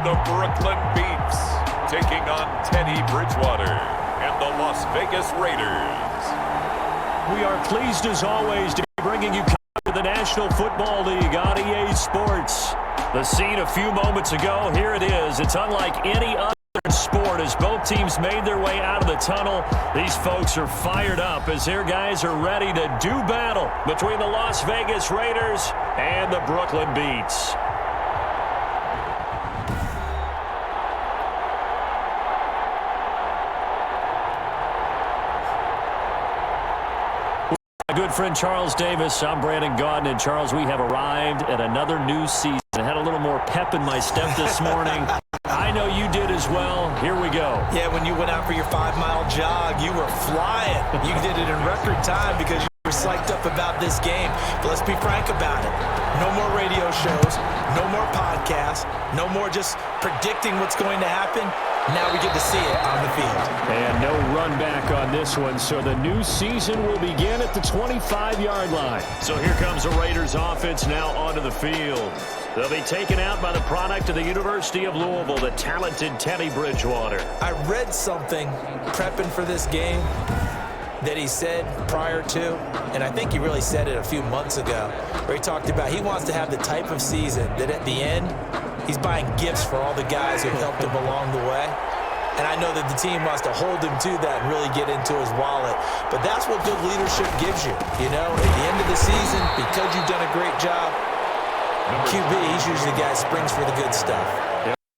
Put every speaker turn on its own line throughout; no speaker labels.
the Brooklyn Beats, taking on Teddy Bridgewater and the Las Vegas Raiders.
We are pleased as always to be bringing you to the National Football League on EA Sports. The scene a few moments ago, here it is. It's unlike any other sport as both teams made their way out of the tunnel. These folks are fired up as their guys are ready to do battle between the Las Vegas Raiders and the Brooklyn Beats. My good friend Charles Davis, I'm Brandon Gaudin, and Charles, we have arrived at another new season. I had a little more pep in my step this morning. I know you did as well. Here we go.
Yeah, when you went out for your 5-mile jog, you were flying. You did it in record time because you were psyched up about this game. But let's be frank about it. No more radio shows, no more podcasts, no more just predicting what's going to happen. Now we get to see it on the field.
And no run back on this one, so the new season will begin at the 25-yard line. So here comes the Raiders offense now onto the field. They'll be taken out by the product of the University of Louisville, the talented Teddy Bridgewater.
I read something prepping for this game that he said prior to, and I think he really said it a few months ago, where he talked about he wants to have the type of season that at the end, he's buying gifts for all the guys who helped him along the way. And I know that the team wants to hold him to that and really get into his wallet. But that's what good leadership gives you. You know, at the end of the season, because you've done a great job, QB, he's usually the guy who springs for the good stuff.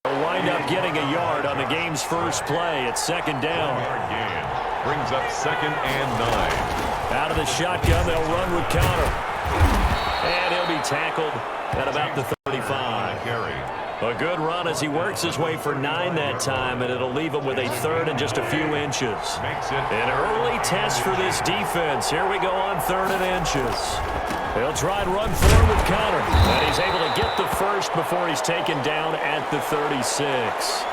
They'll wind up getting a yard on the game's first play. It's second down.
Brings up 2nd and 9.
Out of the shotgun, they'll run with counter. And he'll be tackled at about the 35. A good run as he works his way for 9 that time, and it'll leave him with a 3rd and just a few inches. An early test for this defense. Here we go on 3rd and inches. He'll try and run forward with counter, and he's able to get the first before he's taken down at the 36.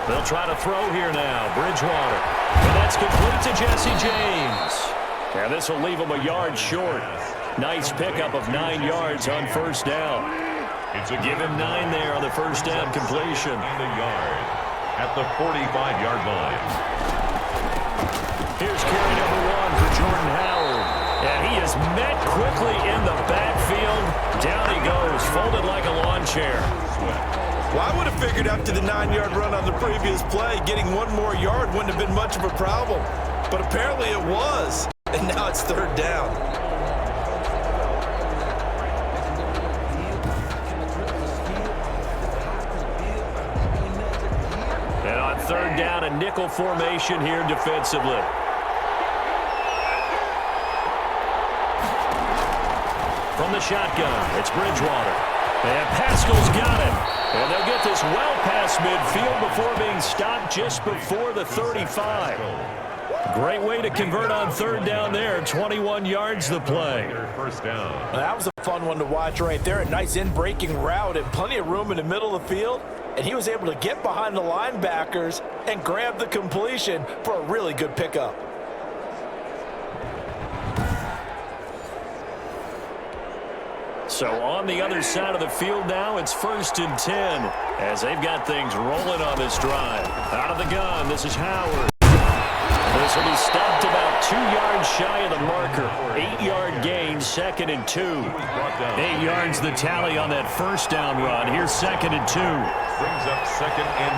They'll try to throw here now. Bridgewater. And that's complete to Jesse James. And this will leave him a yard short. Nice pickup of 9 yards on first down. Give him 9 there on the first down completion.
And a yard at the 45-yard line.
Here's carry number 1 for Jordan Howard. And he is met quickly in the backfield. Down he goes, folded like a lawn chair.
Well, I would have figured after the 9-yard run on the previous play, getting 1 more yard wouldn't have been much of a problem. But apparently it was. And now it's 3rd down.
And on 3rd down, a nickel formation here defensively. From the shotgun, it's Bridgewater. And Pascal's got it. And they'll get this well past midfield before being stopped just before the 35. Great way to convert on 3rd down there. 21 yards the play.
First down.
Well, that was a fun one to watch right there. A nice in-breaking route and plenty of room in the middle of the field. And he was able to get behind the linebackers and grab the completion for a really good pickup.
So on the other side of the field now, it's 1st and 10 as they've got things rolling on this drive. Out of the gun, this is Howard. This will be stopped about 2 yards shy of the marker. 8-yard gain, 2nd and 2. 8 yards the tally on that first down run. Here's 2nd and 2.
Brings up 2nd and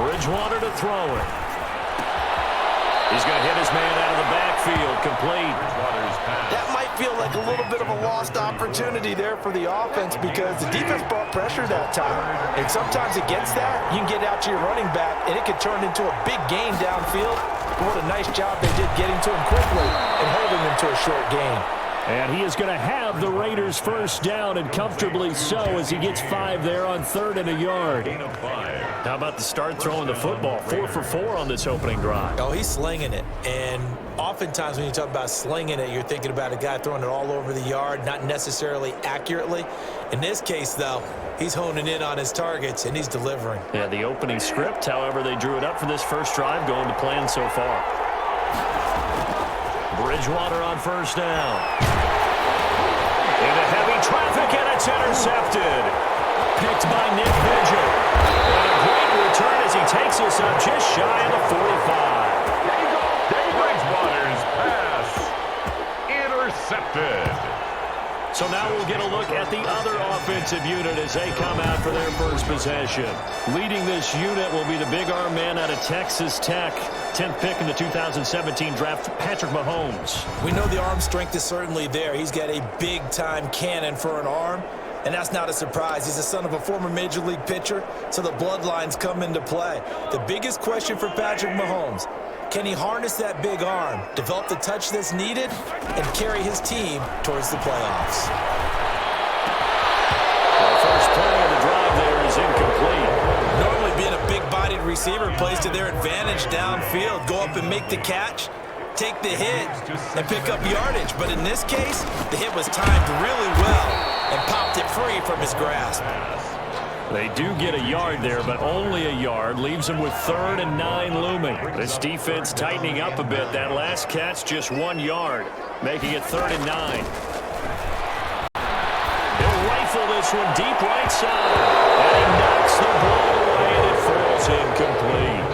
2.
Bridgewater to throw it. He's going to hit his man out of the backfield, complete.
That might feel like a little bit of a lost opportunity there for the offense because the defense brought pressure that time. And sometimes against that, you can get out to your running back, and it could turn into a big gain downfield. But what a nice job they did getting to him quickly and holding him to a short gain.
And he is going to have the Raiders first down, and comfortably so, as he gets 5 there on 3rd and a yard. How about the start throwing the football? 4 for 4 on this opening drive.
Oh, he's slinging it. And oftentimes when you talk about slinging it, you're thinking about a guy throwing it all over the yard, not necessarily accurately. In this case, though, he's honing in on his targets, and he's delivering.
Yeah, the opening script, however, they drew it up for this first drive, going to plan so far. Bridgewater on first down. Into heavy traffic, and it's intercepted. Picked by Nick Vigil. And a great return as he takes us up just shy of the 45.
Bridgewater's pass intercepted.
So now we'll get a look at the other offensive unit as they come out for their first possession. Leading this unit will be the big arm man out of Texas Tech. 10th pick in the 2017 draft, Patrick Mahomes.
We know the arm strength is certainly there. He's got a big-time cannon for an arm, and that's not a surprise. He's the son of a former Major League pitcher, so the bloodlines come into play. The biggest question for Patrick Mahomes, can he harness that big arm, develop the touch that's needed, and carry his team towards the playoffs?
The first play of the drive there is incomplete.
Normally being a big-bodied receiver plays to their advantage downfield. Go up and make the catch, take the hit, and pick up yardage. But in this case, the hit was timed really well and popped it free from his grasp.
They do get a yard there, but only a yard. Leaves them with 3rd and 9 looming. This defense tightening up a bit. That last catch, just 1 yard, making it 3rd and 9. He'll rifle this one deep right side. And he knocks the ball away, and it falls incomplete.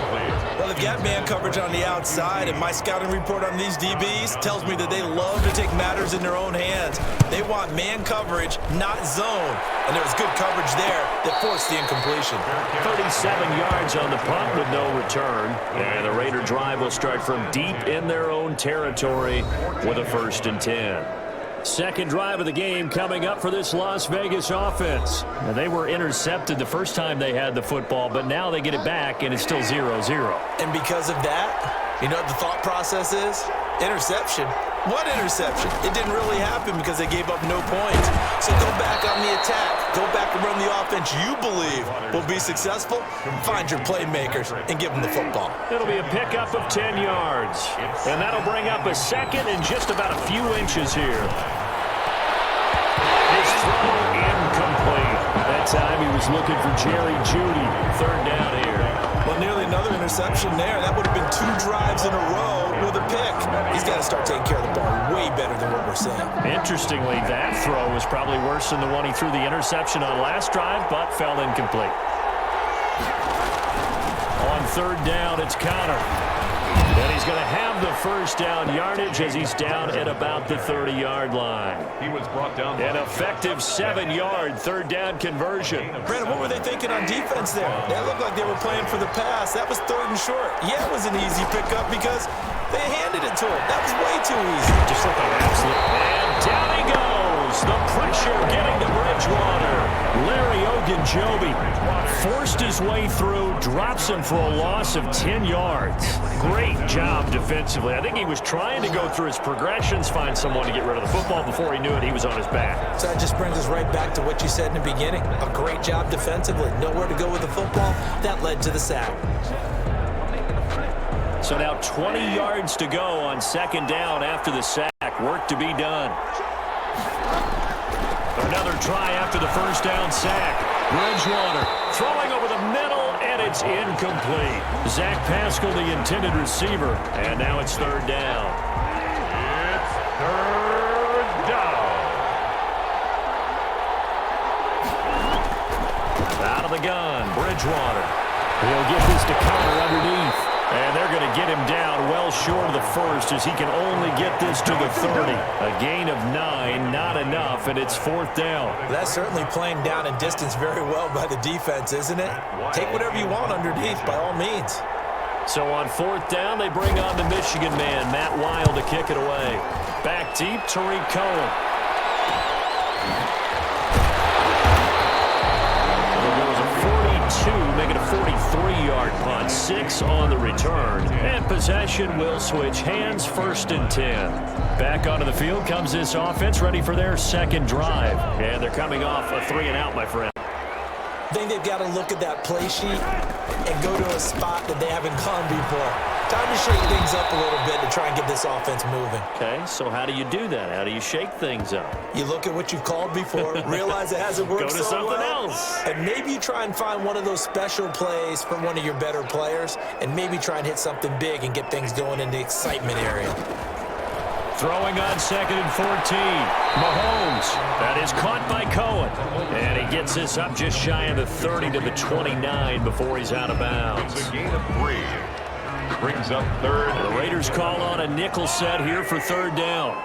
Well, they've got man coverage on the outside, and my scouting report on these DBs tells me that they love to take matters in their own hands. They want man coverage, not zone. And there was good coverage there that forced the incompletion.
37 yards on the punt with no return. And the Raider drive will start from deep in their own territory with a 1st and 10. Second drive of the game coming up for this Las Vegas offense. Now, they were intercepted the first time they had the football, but now they get it back, and it's still 0-0.
And because of that, you know what the thought process is? Interception. What interception? It didn't really happen because they gave up no points. So go back on the attack. Go back and run the offense you believe will be successful. Find your playmakers and give them the football.
It'll be a pickup of 10 yards. And that'll bring up a second and just about a few inches here. His throw incomplete. That time he was looking for Jerry Jeudy. 3rd down here.
Well, nearly another interception there. That would have been 2 drives in a row with a pick. He's got to start taking care of the ball way better than what we're seeing.
Interestingly, that throw was probably worse than the one he threw the interception on last drive, but fell incomplete. On 3rd down, it's Connor. And he's going to have the first down yardage as he's down at about the 30-yard line.
He was brought down.
An effective 7-yard 3rd down conversion.
Brandon, what were they thinking on defense there? They looked like they were playing for the pass. That was 3rd and short. Yeah, it was an easy pickup because they handed it to him. That was way too easy.
Just looked like absolute. And down he goes. The pressure getting to Bridgewater. Larry Ogunjobi forced his way through, drops him for a loss of 10 yards. Great job defensively. I think he was trying to go through his progressions, find someone to get rid of the football. Before he knew it, he was on his back.
So that just brings us right back to what you said in the beginning. A great job defensively. Nowhere to go with the football. That led to the sack.
So now 20 yards to go on 2nd down after the sack. Work to be done. Another try after the first down sack. Bridgewater throwing over the middle, and it's incomplete. Zach Pascal, the intended receiver, and now it's 3rd down.
It's 3rd down.
Out of the gun, Bridgewater. He'll get this to Connor underneath. And they're going to get him down well short of the 1st as he can only get this to the 30. A gain of 9, not enough, and it's 4th down.
That's certainly playing down in distance very well by the defense, isn't it? Take whatever you want underneath by all means.
So on 4th down, they bring on the Michigan man, Matt Wild, to kick it away. Back deep, Tariq Cohen. It goes a 42, making a 43-yard yard punt, 6 on the return, and possession will switch hands, 1st and 10. Back onto the field comes this offense, ready for their second drive. And they're coming off a 3-and-out, my friend.
I think they've got to look at that play sheet and go to a spot that they haven't gone before. Time to shake things up a little bit to try and get this offense moving.
Okay, so how do you do that? How do you shake things up?
You look at what you've called before, realize it hasn't worked
Go to
so
something
well,
else.
and maybe you try and find one of those special plays from one of your better players, and maybe try and hit something big and get things going in the excitement area.
Throwing on 2nd and 14. Mahomes. That is caught by Cohen. And he gets this up just shy of the 30 to the 29 before he's out of bounds.
It's a gain of 3. Brings up 3rd.
The Raiders call on a nickel set here for 3rd down.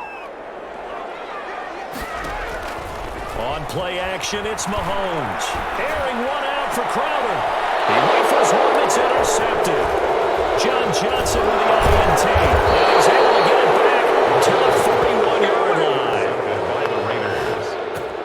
On play action, it's Mahomes. Airing one out for Crowder. He wafers one, it's intercepted. John Johnson with the INT. And he's able to get it back to the 41-yard line.
By the Raiders.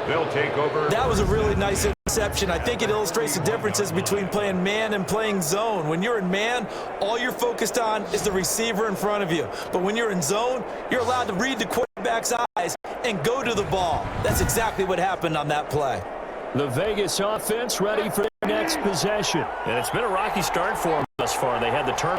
They'll take over.
That was a really nice interception. I think it illustrates the differences between playing man and playing zone. When you're in man, all you're focused on is the receiver in front of you. But when you're in zone, you're allowed to read the quarterback's eyes and go to the ball. That's exactly what happened on that play.
The Vegas offense ready for their next possession. And it's been a rocky start for them thus far. They had the turnover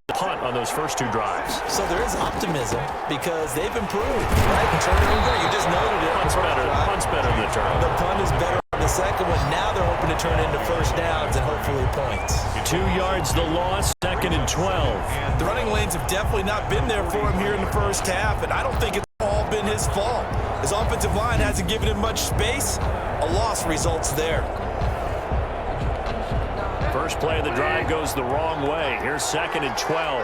punt on those first 2 drives.
So there is optimism because they've improved, right? And turnover, you just noted it.
Punt's better.
Right?
Punt's better than the turnover.
The punt is better on the second one. Now they're hoping to turn into first downs and hopefully points.
2 yards the loss, 2nd and 12.
The running lanes have definitely not been there for him here in the first half, and I don't think it's all been his fault. His offensive line hasn't given him much space. A loss results there.
First play of the drive goes the wrong way. Here's 2nd and 12.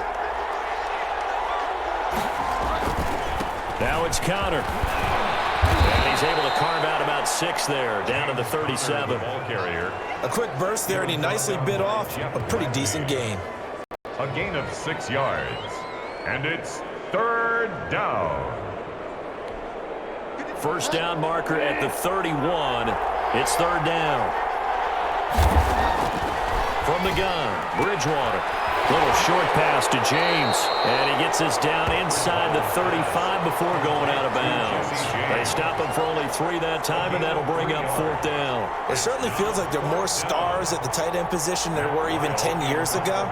Now it's Conner. And he's able to carve out about 6 there, down to the 37.
Ball carrier.
A quick burst there, and he nicely bit off a pretty decent gain.
A gain of 6 yards. And it's 3rd down.
First down marker at the 31. It's 3rd down. From the gun, Bridgewater. Little short pass to James. And he gets this down inside the 35 before going out of bounds. They stop him for only 3 that time, and that'll bring up 4th down.
It certainly feels like there are more stars at the tight end position than there were even 10 years ago.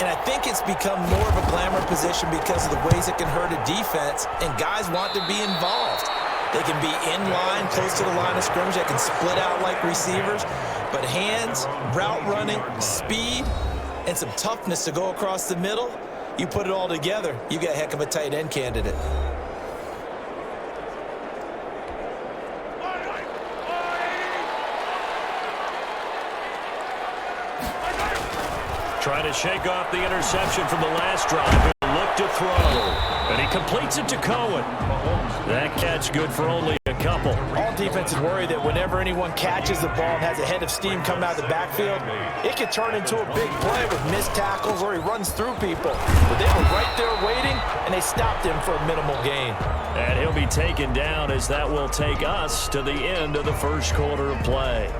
And I think it's become more of a glamour position because of the ways it can hurt a defense, and guys want to be involved. They can be in line, close to the line of scrimmage. They can split out like receivers. But hands, route running, speed, and some toughness to go across the middle, you put it all together, you got a heck of a tight end candidate.
Trying to shake off the interception from the last drive. Look to throw. And he completes it to Cohen. That catch good for only a couple.
All defenses worry that whenever anyone catches the ball and has a head of steam coming out of the backfield, it can turn into a big play with missed tackles or he runs through people. But they were right there waiting, and they stopped him for a minimal gain.
And he'll be taken down as that will take us to the end of the first quarter of play.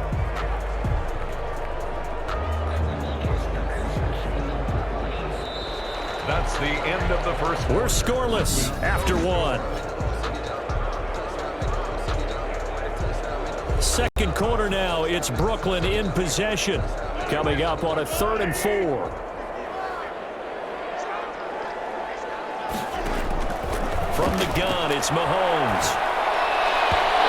That's the end of the first.
We're scoreless after 1. Second quarter now, it's Brooklyn in possession. Coming up on a 3rd and 4. From the gun, it's Mahomes.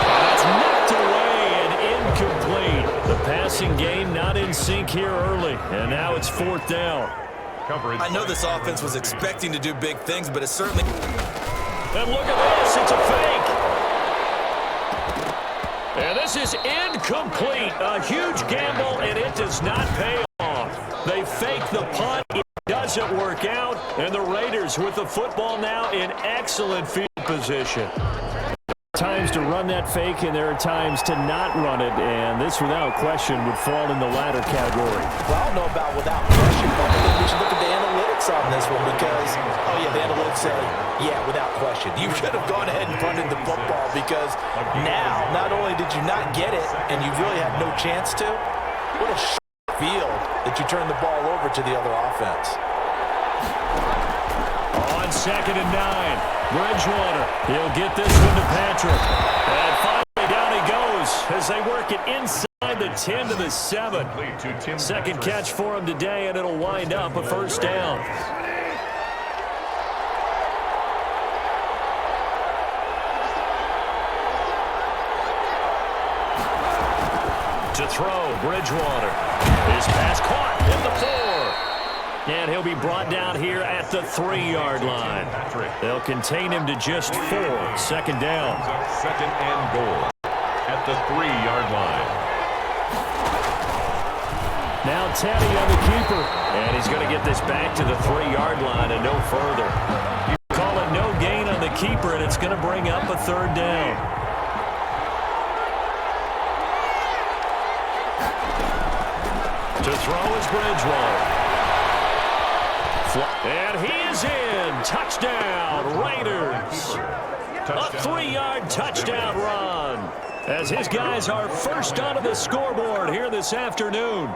That's knocked away and incomplete. The passing game not in sync here early, and now it's 4th down.
Coverage.
I know this offense was expecting to do big things, but it certainly...
And look at this, it's a fake. And this is incomplete. A huge gamble, and it does not pay off. They fake the punt. It doesn't work out. And the Raiders with the football now in excellent field position. Times to run that fake, and there are times to not run it, and this, without question, would fall in the latter category.
Well, I don't know about without question, but I think we should look at the analytics on this one because, oh, yeah, the analytics say, yeah, without question. You should have gone ahead and punted the football because now, not only did you not get it and you really had no chance to, what a field that you turn the ball over to the other offense.
On 2nd and 9, Bridgewater. He'll get this one to Patrick. And finally down he goes as they work it inside the 10 to the 7. Second catch for him today, and it'll wind up a first down. To throw, Bridgewater. His pass caught at the 4. And he'll be brought down here at the 3-yard line. They'll contain him to just 4. Second down.
Second and goal at the 3-yard line.
Now Teddy on the keeper. And he's going to get this back to the 3-yard line and no further. You call it no gain on the keeper, and it's going to bring up a third down. To throw is Bridgewater. And he is in. Touchdown, Raiders. A 3-yard touchdown run as his guys are first onto the scoreboard here this afternoon.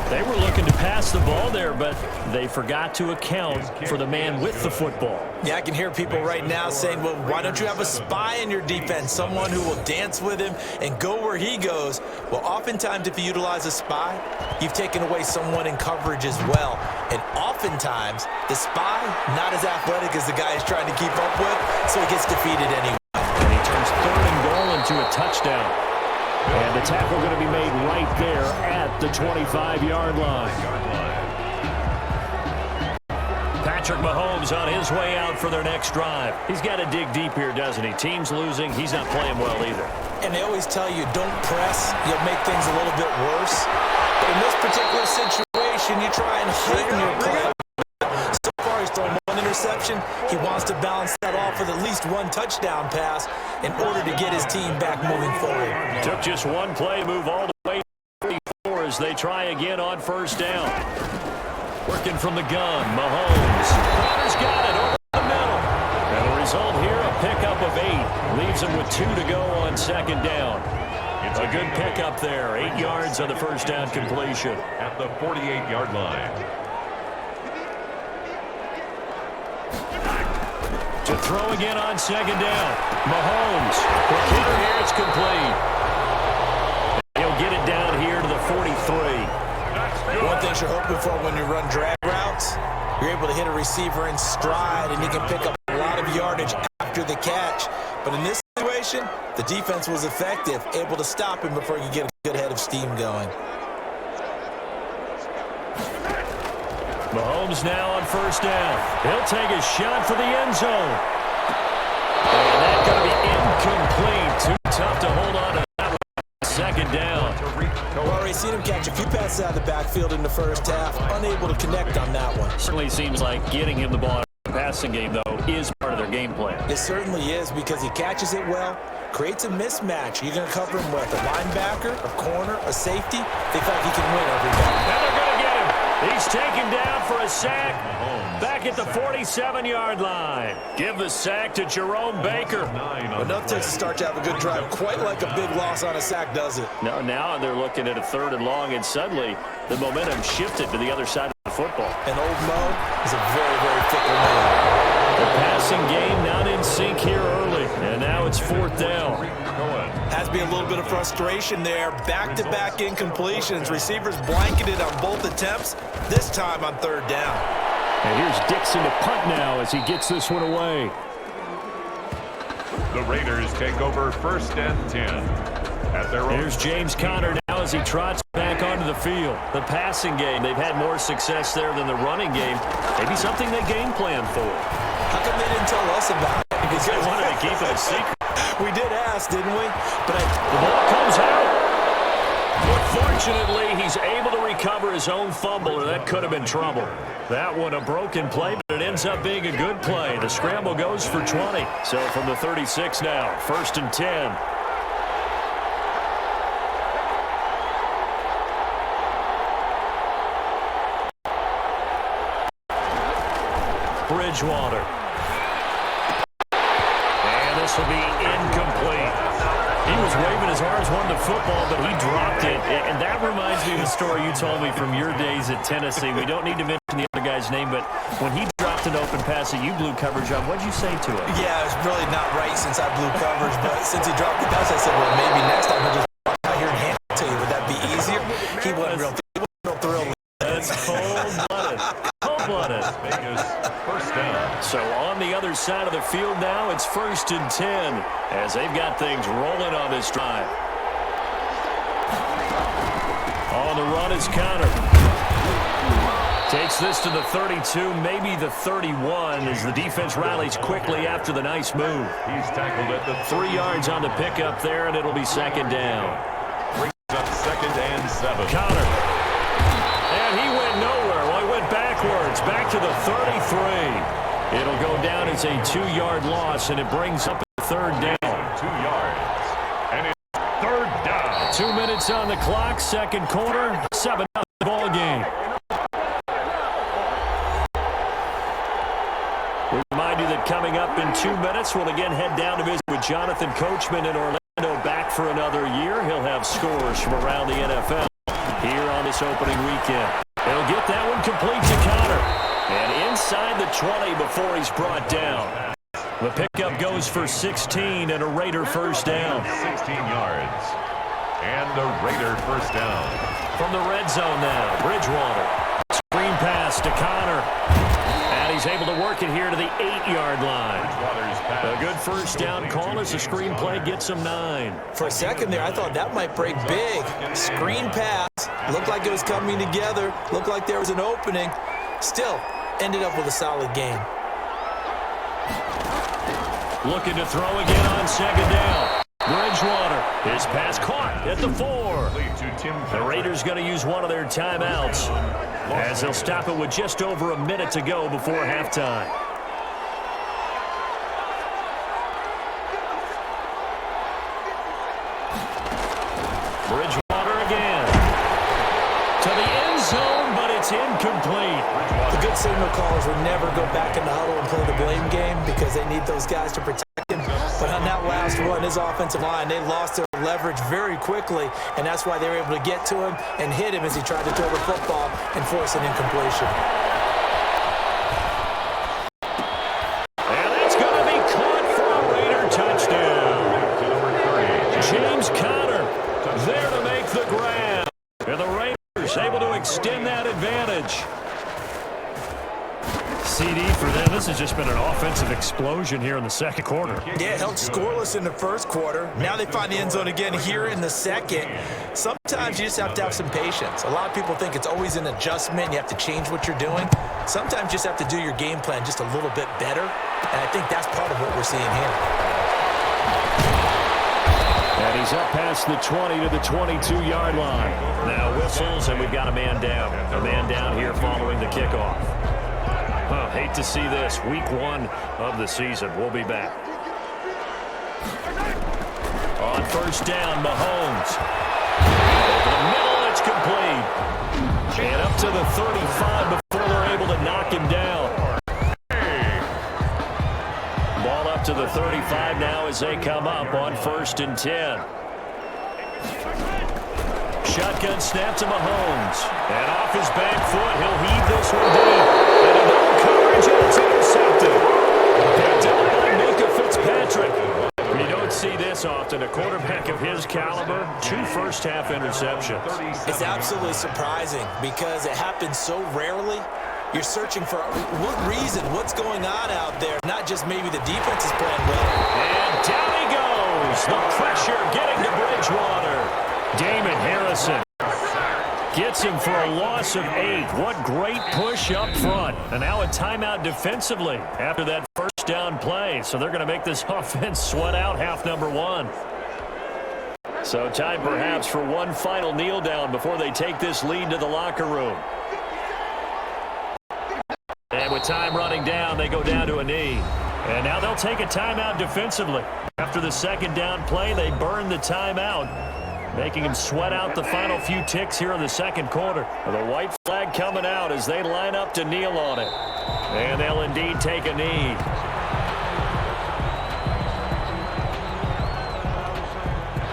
They were looking to pass the ball there, but they forgot to account for the man with the football.
Yeah, I can hear people right now saying, well, why don't you have a spy in your defense, someone who will dance with him and go where he goes? Well, oftentimes if you utilize a spy, you've taken away someone in coverage as well. And oftentimes, the spy, not as athletic as the guy he's trying to keep up with, so he gets defeated anyway.
And he turns 3rd and goal into a touchdown. And the tackle going to be made right there at the 25-yard line. Patrick Mahomes on his way out for their next drive. He's got to dig deep here, doesn't he? Team's losing. He's not playing well either.
And they always tell you, don't press. You'll make things a little bit worse. But in this particular situation, you try and heighten your play. So far, he's thrown 1 interception. He wants to balance that off with at least 1 touchdown pass in order to get his team back moving forward.
Took just 1 play to move all the way to 34 as they try again on first down. Working from the gun, Mahomes. Connor's got it over the middle. And the result here, a pickup of 8. Leaves him with 2 to go on second down. It's a good pickup there. 8 yards on the first down completion.
At the 48-yard line.
To throw again on second down. Mahomes. The kicker here, it's complete. He'll get it down here to the 43.
One thing you're hoping for when you run drag routes, you're able to hit a receiver in stride, and he can pick up a lot of yardage after the catch. But in this situation, the defense was effective, able to stop him before you get a good head of steam going.
Mahomes now on first down. He'll take a shot for the end zone. And that's going to be incomplete. Too tough to hold on to that one. Second down.
Well, we've seen him catch a few passes out of the backfield in the first half, unable to connect on that one.
Certainly seems like getting him the ball in the passing game, though, is part of their game plan.
It certainly is, because he catches it well, creates a mismatch. You're going to cover him with a linebacker, a corner, a safety. They feel like he can win every time.
And they're going to get him. He's taken down for a sack back at the 47-yard line. Give the sack to Jerome Baker.
Enough to start to have a good drive. Quite like a big loss on a sack, does it?
No, now they're looking at a 3rd and long, and suddenly the momentum shifted to the other side of the football.
And old Mo is a very, very fickle man.
The passing game not in sync here early, and now it's 4th down.
Has to be a little bit of frustration there. Back-to-back incompletions. Receivers blanketed on both attempts, this time on 3rd down.
And here's Dixon to punt now as he gets this one away.
The Raiders take over 1st and 10. At their own.
Here's James Conner now as he trots back onto the field. The passing game, they've had more success there than the running game. Maybe something they game plan for.
How come they didn't tell us about it?
Because they wanted to keep it a secret.
We did ask, didn't we? But
the ball comes out. But fortunately, he's able to recover his own fumble, or that could have been trouble. That one a broken play, but it ends up being a good play. The scramble goes for 20. So from the 36 now, 1st and 10. Bridgewater. And this will be incomplete. He was waving his arms, wanting the football, but he dropped it. And that reminds me of the story you told me from your days at Tennessee. We don't need to mention the other guy's name, but when he dropped an open pass that you blew coverage on, what did you say to it?
Yeah, it's really not right since I blew coverage, but since he dropped the pass, I said, well, maybe next time he'll just walk out here and hand it to you. Would that be easier? He wasn't real thrilled.
That's cold-blooded. Cold-blooded.
First down.
So on the other side of the field now, it's 1st and 10 as they've got things rolling on this drive. On the run is Connor. Takes this to the 32, maybe the 31, as the defense rallies quickly after the nice move.
He's tackled at the
3 yards on the pickup there, and it'll be 2nd down.
brings up 2nd and 7.
Connor. And he went nowhere. Well, he went backwards, back to the 33. It'll go down as a 2-yard loss, and it brings up a 3rd down.
2 yards. And it's 3rd down.
2 minutes on the clock, 2nd quarter, 7-0 ball game. We remind you that coming up in 2 minutes, we'll again head down to visit with Jonathan Coachman in Orlando, back for another year. He'll have scores from around the NFL here on this opening weekend. He'll get that one complete to Connor. And inside the 20 before he's brought down. The pickup goes for 16 and a Raider 1st down.
16 yards. And a Raider 1st down.
From the red zone now, Bridgewater. Screen pass to Connor. And he's able to work it here to the 8-yard line. A good 1st down call as the screenplay gets him 9.
For a second there, I thought that might break big. Screen pass. Looked like it was coming together. Looked like there was an opening. Still, ended up with a solid game.
Looking to throw again on 2nd down. Bridgewater. His pass caught at the 4. The Raiders going to use one of their timeouts as they'll stop it with just over a minute to go before halftime. Bridgewater again. To the end zone, but it's incomplete.
The good signal callers would never go back in the huddle and play the blame game because they need those guys to protect him. But on that last run, his offensive line, they lost their leverage very quickly, and that's why they were able to get to him and hit him as he tried to throw the football and force an incompletion.
And that's going to be caught for a Raider touchdown. James Conner there to make the grab. And the Raiders able to extend that advantage. CD for them. This has just been an offensive explosion here in the 2nd quarter.
Yeah, held scoreless in the 1st quarter. Now they find the end zone again here in the 2nd. Sometimes you just have to have some patience. A lot of people think it's always an adjustment. You have to change what you're doing. Sometimes you just have to do your game plan just a little bit better. And I think that's part of what we're seeing here.
And he's up past the 20 to the 22-yard line. Now whistles, and we've got a man down. A man down here following the kickoff. Hate to see this. Week 1 of the season. We'll be back. On 1st down, Mahomes. Over the middle, it's complete. And up to the 35 before they're able to knock him down. Ball up to the 35 now as they come up on 1st and 10. Shotgun snap to Mahomes. And off his back foot, he'll heave this one deep. And a double coverage, and it's intercepted. Picked up by Minka Fitzpatrick. You don't see this often. A quarterback of his caliber, 2 first-half interceptions.
It's absolutely surprising because it happens so rarely. You're searching for what reason, what's going on out there. Not just maybe the defense is playing well.
And down he goes. The pressure getting to Bridgewater. Damon Harrison gets him for a loss of 8. What great push up front. And now a timeout defensively after that 1st down play. So they're going to make this offense sweat out half number 1. So time perhaps for one final kneel down before they take this lead to the locker room. And with time running down, they go down to a knee. And now they'll take a timeout defensively. After the 2nd down play, they burn the timeout, making him sweat out the final few ticks here in the 2nd quarter. The white flag coming out as they line up to kneel on it. And they'll indeed take a knee.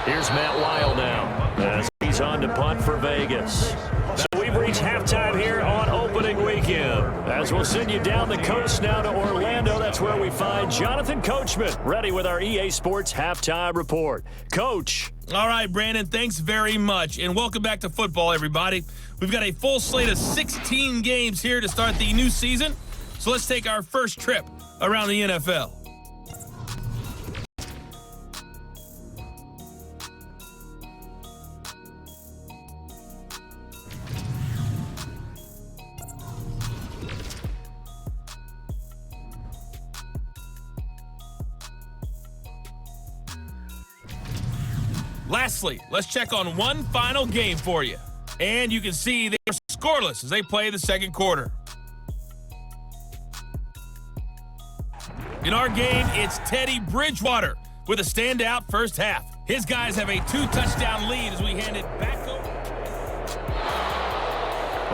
Here's Matt Weil now as he's on to punt for Vegas. So we've reached halftime here on opening weekend. As we'll send you down the coast now to Orlando, that's where we find Jonathan Coachman ready with our EA Sports halftime report. Coach.
All right, Brandon, thanks very much. And welcome back to football, everybody. We've got a full slate of 16 games here to start the new season. So let's take our first trip around the NFL. Lastly, let's check on one final game for you. And you can see they are scoreless as they play the second quarter. In our game, it's Teddy Bridgewater with a standout first half. His guys have a 2-touchdown lead as we hand it back over.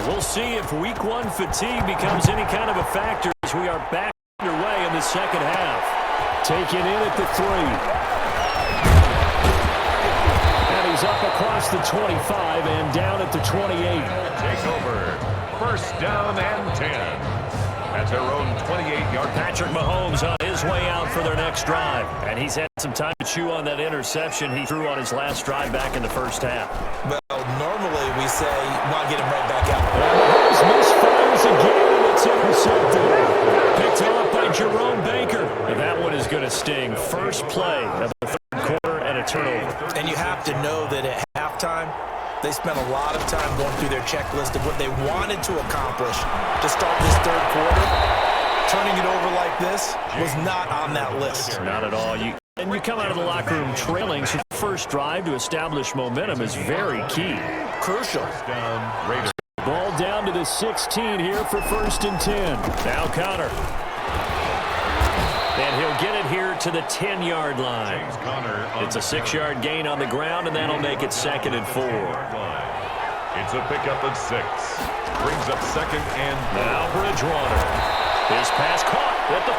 We'll see if week one fatigue becomes any kind of a factor as we are back underway in the second half. Taken in at the 3. He's up across the 25 and down at the 28.
Take over. First down and 10. At their own 28-yard.
Patrick Mahomes on his way out for their next drive. And he's had some time to chew on that interception he threw on his last drive back in the first half.
Well, normally we say, not get him right back out.
Mahomes misfires again, and it's intercepted. Picked off by Jerome Baker. And that one is going to sting. First play of the third quarter and a turnover.
And you have to know that at halftime, they spent a lot of time going through their checklist of what they wanted to accomplish to start this third quarter. Turning it over like this was not on that list.
Not at all. You come out of the locker room trailing, so the first drive to establish momentum is very key.
Crucial.
Ball down to the 16 here for first and 10. Now Connor. And he'll get it here to the 10-yard line. It's a 6-yard gain on the ground, and that'll make it 2nd and 4.
It's a pickup of 6. Brings up 2nd and 4.
Now Bridgewater. His pass caught at the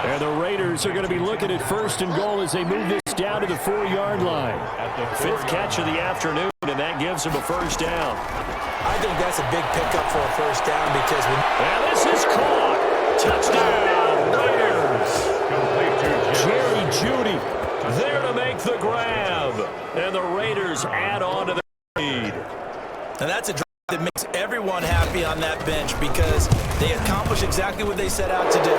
4. And the Raiders are going to be looking at first and goal as they move this down to the 4-yard line. 5th catch of the afternoon, and that gives him a first down.
I think that's a big pickup for a first down because
and this is caught. Touchdown, Raiders. Jerry Jeudy there to make the grab. And the Raiders add on to the lead.
And that's a drive that makes everyone happy on that bench because they accomplish exactly what they set out to do.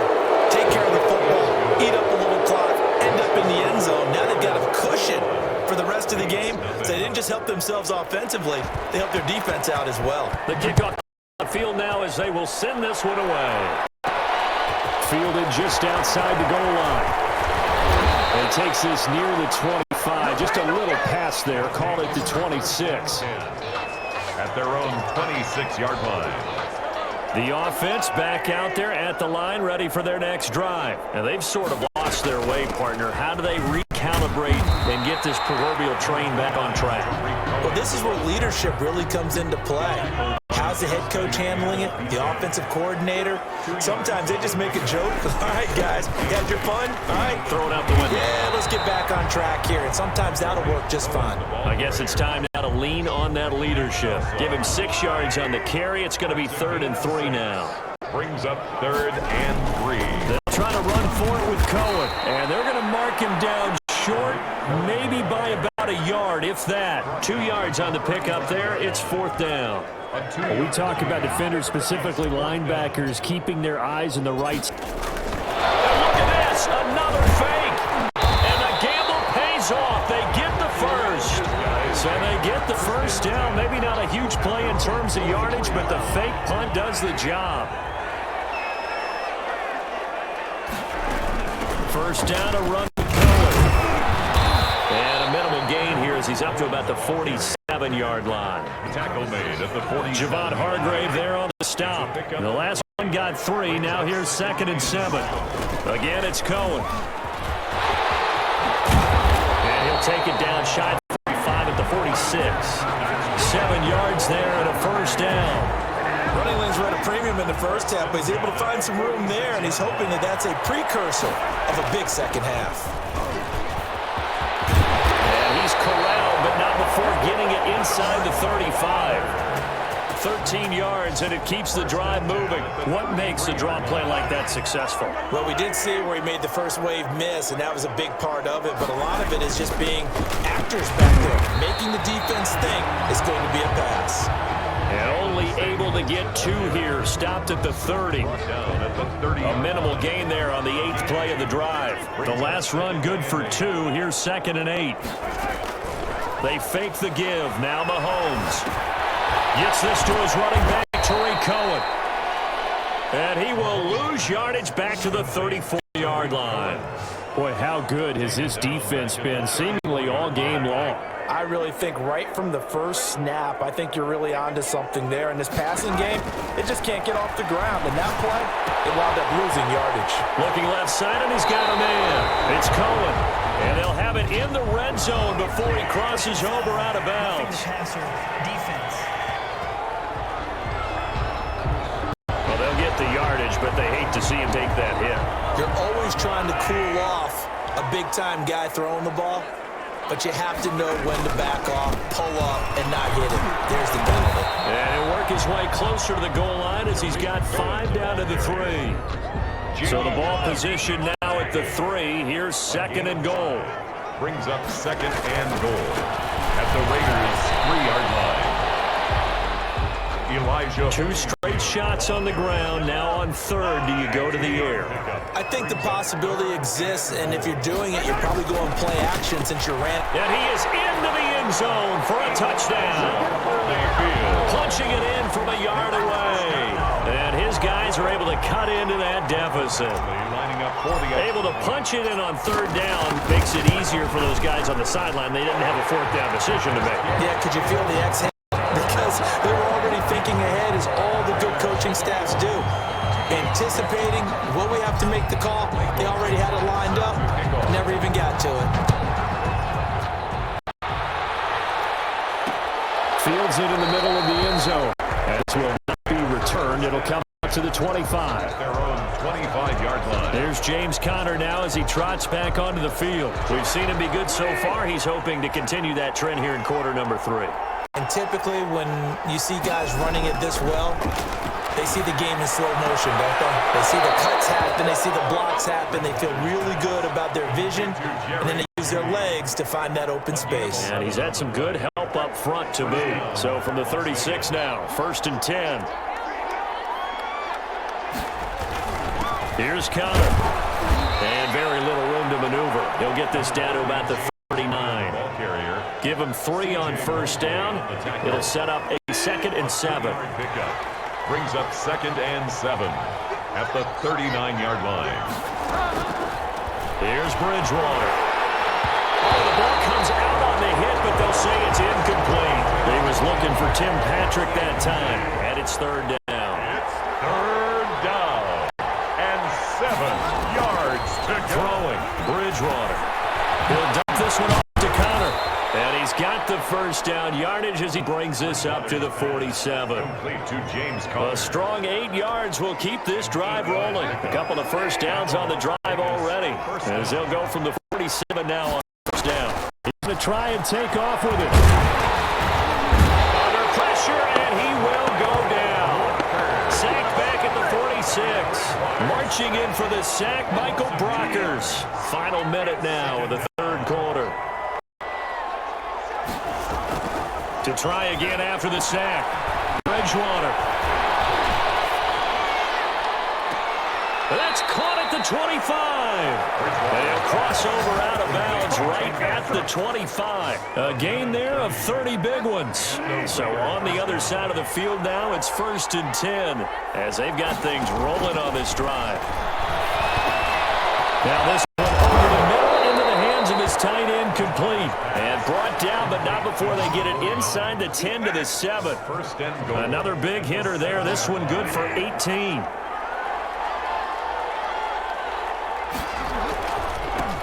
Take care of the football, eat up a little clock, end up in the end zone. Now they've got a cushion for the rest of the game. So they didn't just help themselves offensively, they helped their defense out as well.
The kickoff on the field now as they will send this one away. Fielded just outside the goal line. And takes this near the 25. Just a little pass there. Call it the 26.
At their own 26-yard line.
The offense back out there at the line, ready for their next drive. And they've sort of lost their way, partner. How do they recalibrate and get this proverbial train back on track?
Well, this is where leadership really comes into play. How's the head coach handling it? The offensive coordinator? Sometimes they just make a joke. All right, guys, you had your fun? All right.
Throw it out the window.
Yeah, let's get back on track here. And sometimes that'll work just fine.
I guess it's time now to lean on that leadership. Give him 6 yards on the carry. It's going to be 3rd and 3 now.
Brings up 3rd and 3.
They'll try to run for it with Cohen. And they're going to mark him down short, maybe by about a yard, if that. 2 yards on the pickup there. It's 4th down.
We talk about defenders, specifically linebackers, keeping their eyes in the right.
Look at this, another fake. And the gamble pays off. They get the first. So they get the first down. Maybe not a huge play in terms of yardage, but the fake punt does the job. First down, a run to Cohen. And a minimal gain here as he's up to about the 47-yard line.
Tackle made at the 40.
Javon Hargrave there on the stop. The last one got 3. Now here's 2nd and 7. Again, it's Cohen. And he'll take it down shy of 45 at the 46. 7 yards there and a first down.
Running lanes were at a premium in the first half, but he's able to find some room there, and he's hoping that that's a precursor of a big second half.
And he getting it inside the 35. 13 yards, and it keeps the drive moving. What makes a draw play like that successful?
Well, we did see where he made the first wave miss, and that was a big part of it, but a lot of it is just being actors back there, making the defense think it's going to be a pass.
And only able to get 2 here, stopped at the 30. A minimal gain there on the 8th play of the drive. The last run good for 2. Here's 2nd and 8. They fake the give. Now Mahomes gets this to his running back, Tariq Cohen. And he will lose yardage back to the 34-yard line.
Boy, how good has this defense been seemingly all game long?
I really think right from the first snap, I think you're really onto something there. In this passing game, it just can't get off the ground. And that play, it wound up losing yardage.
Looking left side, and he's got a man. It's Cohen. And they'll have it in the red zone before he crosses over out of bounds. Well, they'll get the yardage, but they hate to see him take that hit.
You're always trying to cool off a big-time guy throwing the ball, but you have to know when to back off, pull up, and not hit him. There's the penalty.
And he'll work his way closer to the goal line as he's got 5 down to the 3. So the ball position now at the 3. Here's 2nd and goal.
Brings up 2nd and goal at the Raiders' 3-yard line. Elijah.
2 straight shots on the ground. Now on 3rd, do you go to the air?
I think the possibility exists, and if you're doing it, you're probably going play action since you're ran.
And he is into the end zone for a touchdown. Punching it in from a yard away. And his guys are able to cut into that deficit. Able to punch it in on 3rd down makes it easier for those guys on the sideline. They didn't have a 4th down decision to make.
Yeah, could you feel the exhale? Because they were already thinking ahead, as all the good coaching staffs do. Anticipating what we have to make the call. They already had it lined up. Never even got to it.
Fields it in the middle of the end zone. As will not be returned. It'll come out to the 25.
Their own 25-yard line.
There's James Conner now as he trots back onto the field. We've seen him be good so far. He's hoping to continue that trend here in quarter number 3.
And typically when you see guys running it this well, they see the game in slow motion, don't they? They see the cuts happen, they see the blocks happen, they feel really good about their vision, and then they use their legs to find that open space.
And he's had some good help up front to boot. So from the 36 now, 1st and 10. Here's Conner. And very little room to maneuver. He'll get this down to about the 39. Give him 3 on 1st down. It'll set up a 2nd and 7.
Brings up 2nd and 7 at the 39-yard line.
Here's Bridgewater. Oh, the ball comes out on the hit, but they'll say it's incomplete. He was looking for Tim Patrick that time, and it's 3rd down.
It's 3rd down and 7 yards to go.
Throwing, Bridgewater. He'll dump this one off to Conner. And he's got the 1st down yardage as he brings this up to the 47.
Complete to James Conner.
A strong 8 yards will keep this drive rolling. A couple of 1st downs on the drive already. As they'll go from the 47 now on 1st down.
He's going to try and take off with it.
Under pressure, and he will go down. Sacked back at the 46. Marching in for the sack, Michael Brockers. Final minute now of the 3rd quarter. To try again after the sack. Bridgewater. That's caught at the 25. They'll cross over out of bounds right at the 25. A gain there of 30 big ones. So on the other side of the field now, it's 1st and 10 as they've got things rolling on this drive. Now this one over the middle into the hands of his tight end, complete. And brought down, but not before they get it inside the 10 to the 7.
1st and goal.
Another big hitter there. This one good for 18.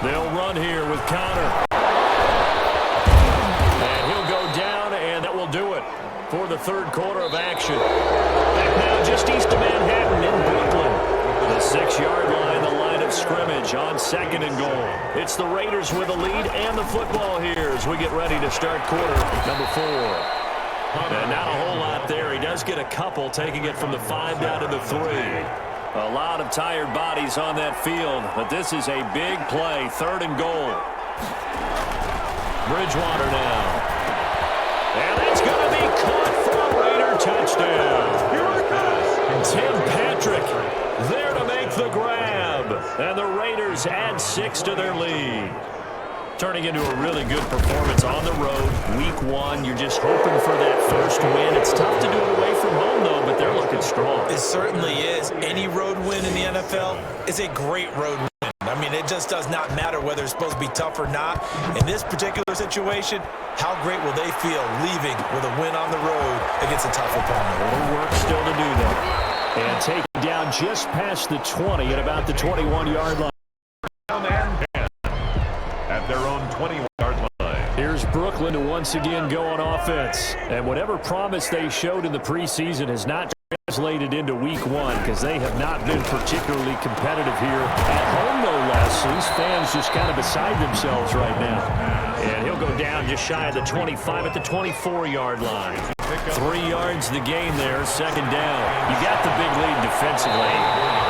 They'll run here with Conner. And he'll go down, and that will do it for the 3rd quarter of action. Back now just east of Manhattan in Brooklyn. The 6-yard line, the line of scrimmage. scrimmage on 2nd and goal. It's the Raiders with the lead and the football here as we get ready to start quarter number 4. And not a whole lot there. He does get a couple, taking it from the 5 down to the 3. A lot of tired bodies on that field, but this is a big play. 3rd and goal. Bridgewater now. And it's going to be caught for a Raider touchdown. Tim Patrick there to make the grab. And the Raiders add 6 to their lead. Turning into a really good performance on the road. Week 1, you're just hoping for that first win. It's tough to do it away from home, though, but they're looking strong.
It certainly is. Any road win in the NFL is a great road win. I mean, it just does not matter whether it's supposed to be tough or not. In this particular situation, how great will they feel leaving with a win on the road against a tough opponent?
A little work still to do, though. And taken down just past the 20 at about the 21-yard line.
At their own 20-yard line.
Here's Brooklyn to once again go on offense. And whatever promise they showed in the preseason has not translated into week 1 because they have not been particularly competitive here at home, no less. These fans just kind of beside themselves right now.
And he'll go down just shy of the 25 at the 24-yard line. 3 yards the gain there, 2nd down. You got the big lead defensively.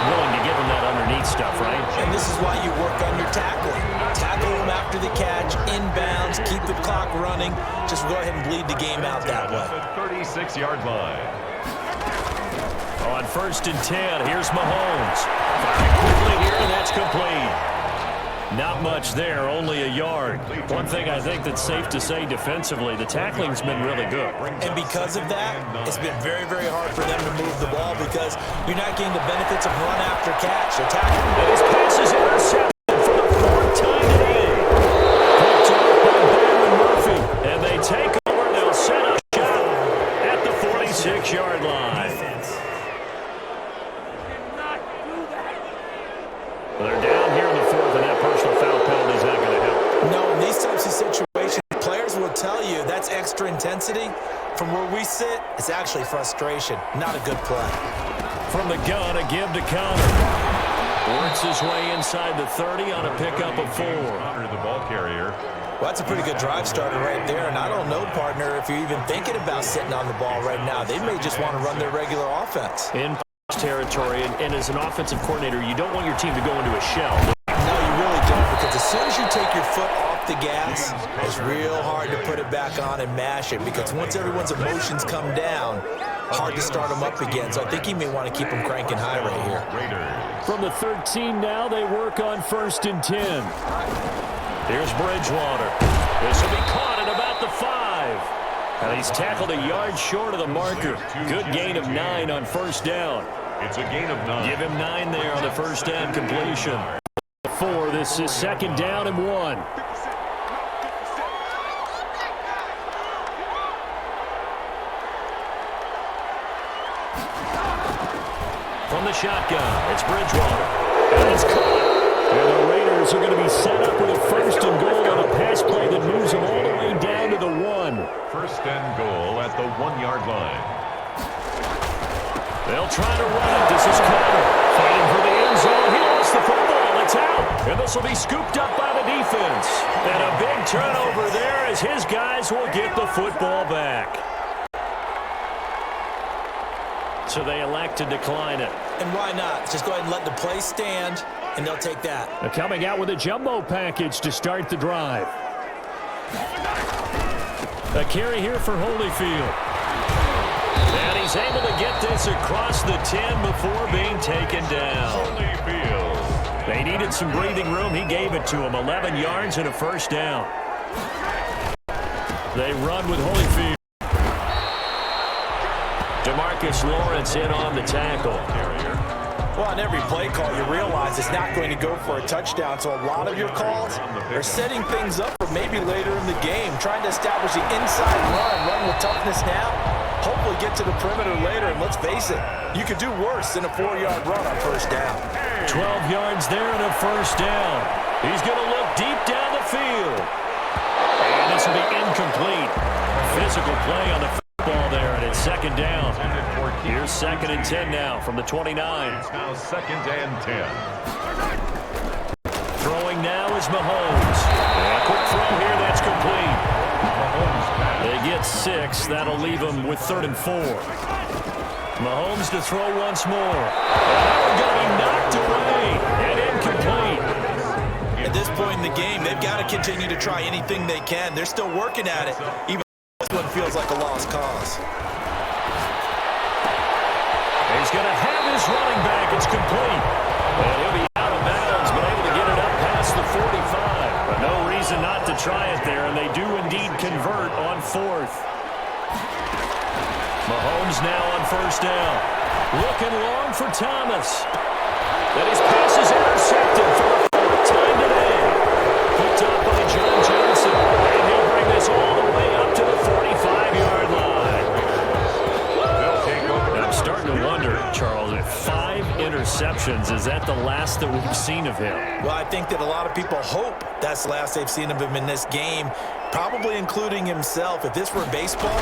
Willing to give them that underneath stuff, right?
And this is why you work on your tackling. Tackle them after the catch, inbounds, keep the clock running. Just go ahead and bleed the game out that way.
36-yard line.
On 1st and 10, here's Mahomes. Firing quickly here, and that's complete. Not much there, only a yard. One thing I think that's safe to say defensively, the tackling's been really good.
And because of that, it's been very, very hard for them to move the ball because you're not getting the benefits of run after catch. The tackling.
And his pass is intercepted for the 4th time today. Picked up by Byron Murphy. And they take over. They'll set a shot at the 46-yard line. They're down here in the 4th, and that personal foul penalty is not going to help.
No, in these types of situations, players will tell you that's extra intensity. From where we sit, it's actually frustration. Not a good play.
From the gun, a give to Connor. Works his way inside the 30 on a pickup of 4.
Connor, the ball carrier.
Well, that's a pretty good drive starter right there. And I don't know, partner, if you're even thinking about sitting on the ball right now. They may just want to run their regular offense.
In territory, and as an offensive coordinator, you don't want your team to go into a shell.
No, you really don't, because as soon as you take your foot off the gas, it's real hard to put it back on and mash it, because once everyone's emotions come down, hard to start them up again. So I think he may want to keep them cranking high right here.
From the 13 now, they work on 1st and 10.
Here's Bridgewater. This will be caught at about the 5. And he's tackled a yard short of the marker. Good gain of 9 on 1st down.
It's a gain of 9.
Give him 9 there on the 1st down completion.
4, this is 2nd down and 1.
From the shotgun, it's Bridgewater. And it's caught.
And the Raiders are going to be set up with a 1st and goal on a pass play that moves them all the way down to the 1.
1st and goal at the 1-yard line.
They'll try to run it. This is Connor fighting for the end zone. He lost the football. It's out. And this will be scooped up by the defense. And a big turnover there as his guys will get the football back. So they elect to decline it.
And why not? Just go ahead and let the play stand, and they'll take that.
They're coming out with a jumbo package to start the drive.
A carry here for Holyfield. And he's able to get this across the 10 before being taken down.
Holyfield.
They needed some breathing room. He gave it to him. 11 yards and a 1st down. They run with Holyfield. DeMarcus Lawrence in on the tackle.
Well, on every play call, you realize it's not going to go for a touchdown. So a lot of your calls are setting things up for maybe later in the game, trying to establish the inside run with toughness now, hopefully get to the perimeter later. And let's face it, you could do worse than a 4-yard run on 1st down.
12 yards there and a 1st down. He's going to look deep down the field. And this will be incomplete. Physical play on the football there, and it's 2nd down. Here's 2nd and 10 now from the 29.
It's now 2nd and 10.
Throwing now is Mahomes. And a quick throw here, that's complete. They get 6. That'll leave them with 3rd and 4. Mahomes to throw once more. And that one going to be knocked away and incomplete.
At this point in the game, they've got to continue to try anything they can. They're still working at it, even if this one feels like a lost cause.
He's going to have his running back. It's complete. And he'll be out of bounds, but able to get it up past the 45. But no reason not to try it there, and they do indeed convert on 4th. Mahomes now on 1st down. Looking long for Thomas. Then his pass is intercepted for the 4th time today. Picked up by John Johnson. And he'll bring this all the way up to the 45-yard line. And I'm starting to wonder, Charles, if 5 interceptions, is that the last that we've seen of him?
Well, I think that a lot of people hope that's the last they've seen of him in this game, probably including himself. If this were baseball,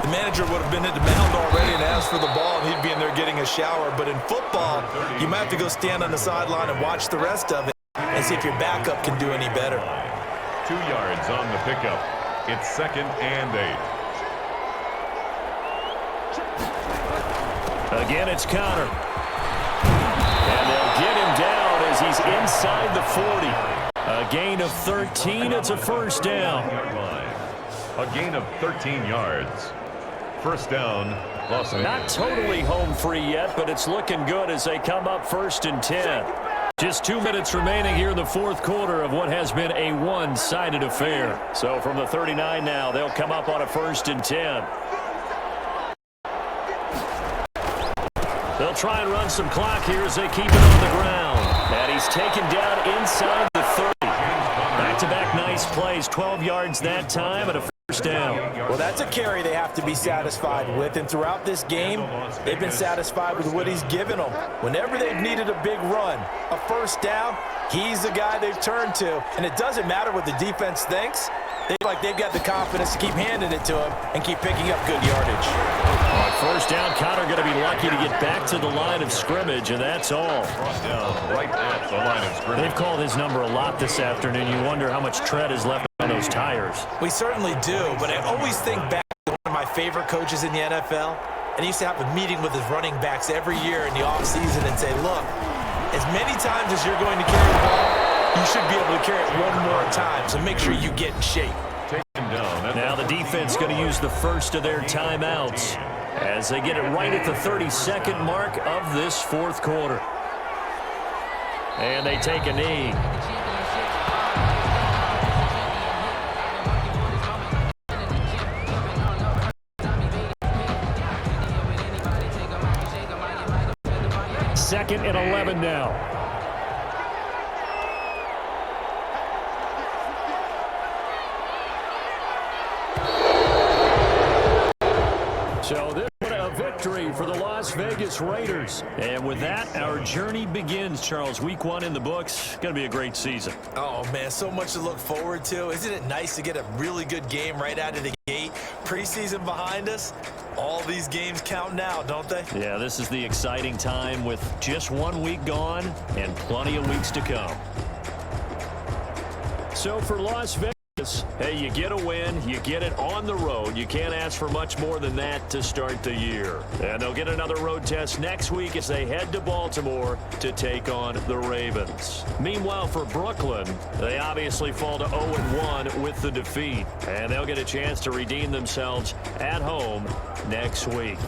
the manager would have been at the mound already and asked for the ball, and he'd be in there getting a shower. But in football, you might have to go stand on the sideline and watch the rest of it and see if your backup can do any better.
2 yards on the pickup. It's 2nd and 8.
Again, it's Connor. And they'll get him down as he's inside the 40. A gain of 13. It's a 1st down.
A gain of 13 yards. 1st down, Los Angeles.
Not totally home free yet, but it's looking good as they come up 1st and 10. Just 2 minutes remaining here in the 4th quarter of what has been a one-sided affair. So from the 39 now, they'll come up on a 1st and 10. They'll try and run some clock here as they keep it on the ground. And he's taken down inside the 30. Back-to-back nice plays, 12 yards that time and a 1st down.
Well, that's a carry they have to be satisfied with, and throughout this game, they've been satisfied with what he's given them. Whenever they've needed a big run, a 1st down, he's the guy they've turned to, and it doesn't matter what the defense thinks. They feel like they've got the confidence to keep handing it to him and keep picking up good yardage.
On 1st down, Connor going to be lucky to get back to the line of scrimmage, and that's all.
Down right at the line of scrimmage.
They've called his number a lot this afternoon. You wonder how much tread is left on those tires.
We certainly do, but I always think back to one of my favorite coaches in the NFL, and he used to have a meeting with his running backs every year in the offseason and say, look, as many times as you're going to carry the ball, you should be able to carry it one more time, so make sure you get in shape.
Take him down.
Now the defense going to use the first of their timeouts as they get it right at the 32nd mark of this 4th quarter. And they take a knee. Second and 11 now. So this is a victory for the Las Vegas Raiders. And with that, our journey begins, Charles. Week 1 in the books. Going to be a great season.
Oh, man, so much to look forward to. Isn't it nice to get a really good game right out of the gate? Preseason behind us. All these games count now, don't they?
Yeah, this is the exciting time with just 1 week gone and plenty of weeks to come. So for Las Vegas, hey, you get a win, you get it on the road. You can't ask for much more than that to start the year. And they'll get another road test next week as they head to Baltimore to take on the Ravens. Meanwhile, for Brooklyn, they obviously fall to 0-1 with the defeat. And they'll get a chance to redeem themselves at home next week.